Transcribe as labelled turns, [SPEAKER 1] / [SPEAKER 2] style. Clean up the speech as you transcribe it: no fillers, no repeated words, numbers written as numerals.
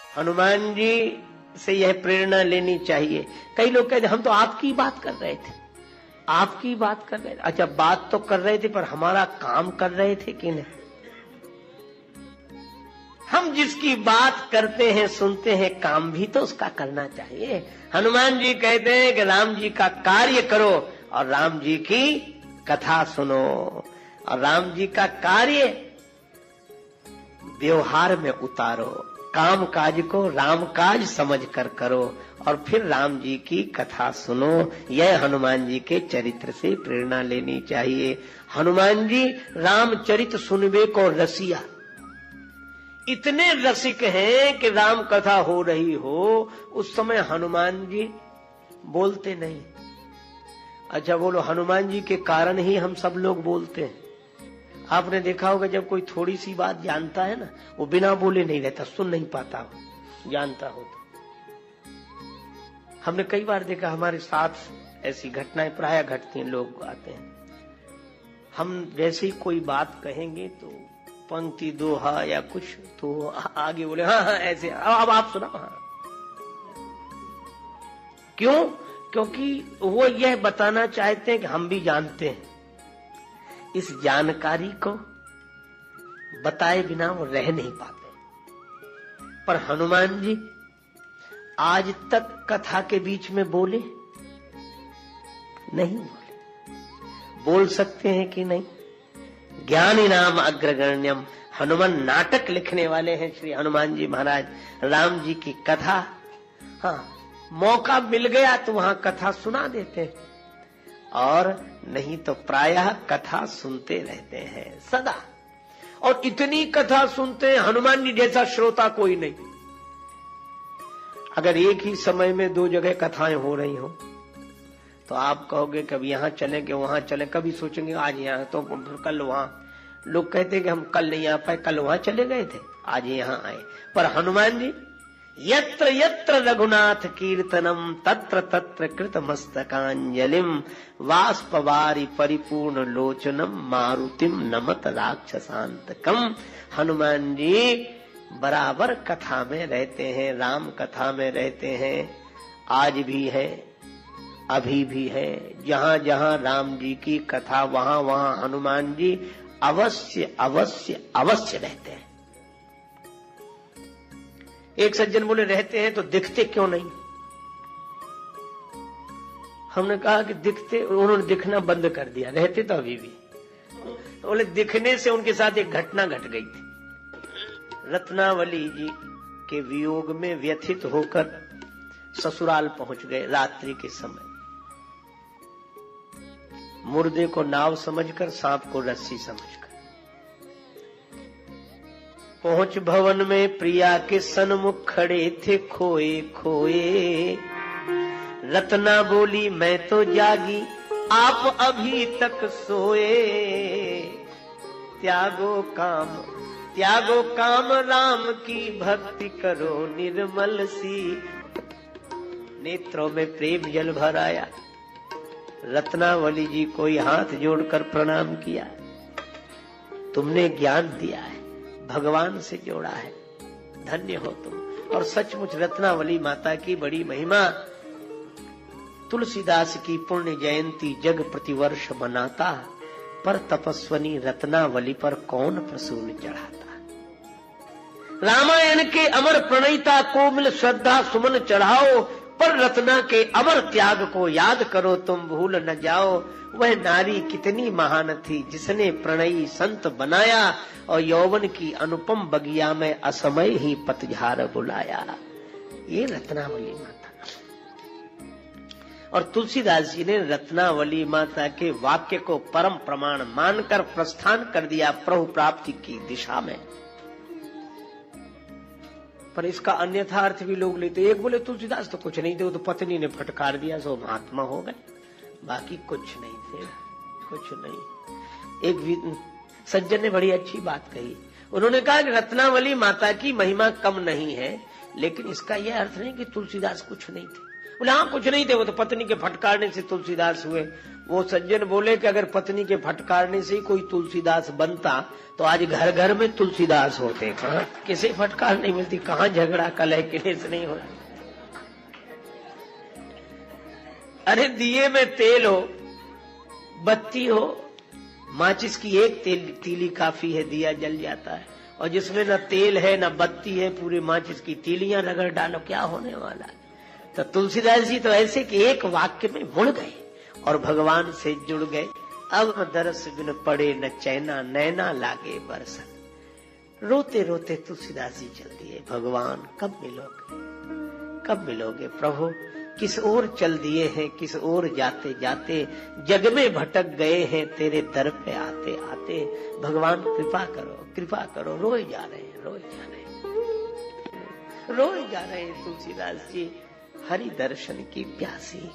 [SPEAKER 1] हनुमान जी से यह प्रेरणा लेनी चाहिए। कई लोग कहते हम तो आपकी बात कर रहे थे, आपकी बात कर रहे थे। अच्छा, बात तो कर रहे थे पर हमारा काम कर रहे थे कि नहीं? हम जिसकी बात करते हैं, सुनते हैं, काम भी तो उसका करना चाहिए। हनुमान जी कहते हैं कि राम जी का कार्य करो और राम जी की कथा सुनो, और राम जी का कार्य व्यवहार में उतारो, काम काज को राम काज समझ कर करो, और फिर राम जी की कथा सुनो। यह हनुमान जी के चरित्र से प्रेरणा लेनी चाहिए। हनुमान जी रामचरित सुनबे को रसिया, इतने रसिक हैं कि राम कथा हो रही हो उस समय हनुमान जी बोलते नहीं। अच्छा बोलो, हनुमान जी के कारण ही हम सब लोग बोलते हैं। आपने देखा होगा जब कोई थोड़ी सी बात जानता है ना, वो बिना बोले नहीं रहता, सुन नहीं पाता हो, जानता हो तो। हमने कई बार देखा, हमारे साथ ऐसी घटनाएं प्राय घटती हैं। लोग आते हैं, हम जैसे ही कोई बात कहेंगे तो पंक्ति दोहा या कुछ तो आगे बोले हाँ हाँ ऐसे, अब आप सुना। हाँ, क्यों? क्योंकि वो यह बताना चाहते हैं कि हम भी जानते हैं। इस जानकारी को बताए बिना वो रह नहीं पाते। पर हनुमान जी आज तक कथा के बीच में बोले नहीं? बोल सकते हैं कि नहीं? ज्ञानी नाम अग्रगण्यम, हनुमान नाटक लिखने वाले हैं श्री हनुमान जी महाराज। राम जी की कथा, हाँ, मौका मिल गया तो वहां कथा सुना देते हैं, और नहीं तो प्रायः कथा सुनते रहते हैं सदा। और इतनी कथा सुनते हैं, हनुमान जी जैसा श्रोता कोई नहीं। अगर एक ही समय में दो जगह कथाएं हो रही हो तो आप कहोगे कभी यहां चले कि वहां चले, कभी सोचेंगे आज यहां तो कल वहां। लोग कहते हैं कि हम कल नहीं आ पाए, कल वहां चले गए थे, आज यहां आए। पर हनुमान जी यत्र यत्र रघुनाथ कीर्तनम तत्र तत्र कृत मस्तकांजलिम वाष्पवारी परिपूर्ण लोचनम मारुतिम नमत राक्षसांतकम। हनुमान जी बराबर कथा में रहते हैं, राम कथा में रहते हैं। आज भी है, अभी भी है। जहां जहां राम जी की कथा वहां वहां हनुमान जी अवश्य अवश्य अवश्य रहते हैं। एक सज्जन बोले रहते हैं तो दिखते क्यों नहीं? हमने कहा कि दिखते, उन्होंने दिखना बंद कर दिया, रहते तो अभी भी। बोले दिखने से उनके साथ एक घटना घट गई थी। रत्नावली जी के वियोग में व्यथित होकर ससुराल पहुंच गए रात्रि के समय। मुर्दे को नाव समझकर, सांप को रस्सी समझकर पहुंच भवन में प्रिया के सन्मुख खड़े थे खोए खोए। रत्ना बोली मैं तो जागी, आप अभी तक सोए। त्यागो काम राम की भक्ति करो निर्मल सी। नेत्रों में प्रेम जल भर आया। रत्नावली जी को हाथ जोड़कर प्रणाम किया। तुमने ज्ञान दिया है, भगवान से जोड़ा है, धन्य हो तुम। और सचमुच रत्नावली माता की बड़ी महिमा। तुलसीदास की पुण्य जयंती जग प्रतिवर्ष मनाता, पर तपस्वनी रत्नावली पर कौन प्रसून चढ़ाता। रामायण के अमर प्रणयिता को मिल श्रद्धा सुमन चढ़ाओ, पर रत्ना के अमर त्याग को याद करो तुम भूल न जाओ। वह नारी कितनी महान थी जिसने प्रणयी संत बनाया, और यौवन की अनुपम बगिया में असमय ही पतझार बुलाया। ये रत्नावली माता। और तुलसीदास जी ने रत्नावली माता के वाक्य को परम प्रमाण मानकर प्रस्थान कर दिया प्रभु प्राप्ति की दिशा में। पर इसका अन्यथा अर्थ भी लोग लेते। एक बोले तुलसीदास तो कुछ नहीं थे, वो तो पत्नी ने फटकार दिया सो महात्मा हो गए, बाकी कुछ नहीं थे, कुछ नहीं। एक सज्जन ने बड़ी अच्छी बात कही। उन्होंने कहा कि रत्नावली माता की महिमा कम नहीं है, लेकिन इसका यह अर्थ नहीं कि तुलसीदास कुछ नहीं थे। बोले हाँ कुछ नहीं थे, वो तो पत्नी के फटकारने से तुलसीदास हुए। वो सज्जन बोले कि अगर पत्नी के फटकारने से ही कोई तुलसीदास बनता तो आज घर घर में तुलसीदास होते। कहाँ किसी फटकार नहीं मिलती, कहाँ झगड़ा कलह क्लेश नहीं हो। अरे दिए में तेल हो, बत्ती हो, माचिस की एक तीली काफी है, दिया जल जाता है। और जिसमें न तेल है न बत्ती है, पूरे माचिस की तीलियां रगड़ डालो, क्या होने वाला है। तो तुलसीदास जी तो ऐसे कि एक वाक्य में मुड़ गए और भगवान से जुड़ गए। अब दरस बिन पड़े न चैना, नैना लागे बरसन। रोते रोते तुलसीदास जी चल दिए, भगवान कब मिलोगे, कब मिलोगे प्रभु, किस ओर चल दिए हैं, किस ओर जाते जाते जग में भटक गए हैं, तेरे दर पे आते आते भगवान कृपा करो, कृपा करो। रोए जा रहे हैं, रोए जा रहे हैं, रोए जा रहे हैं तुलसीदास जी, हरि दर्शन की प्यासी।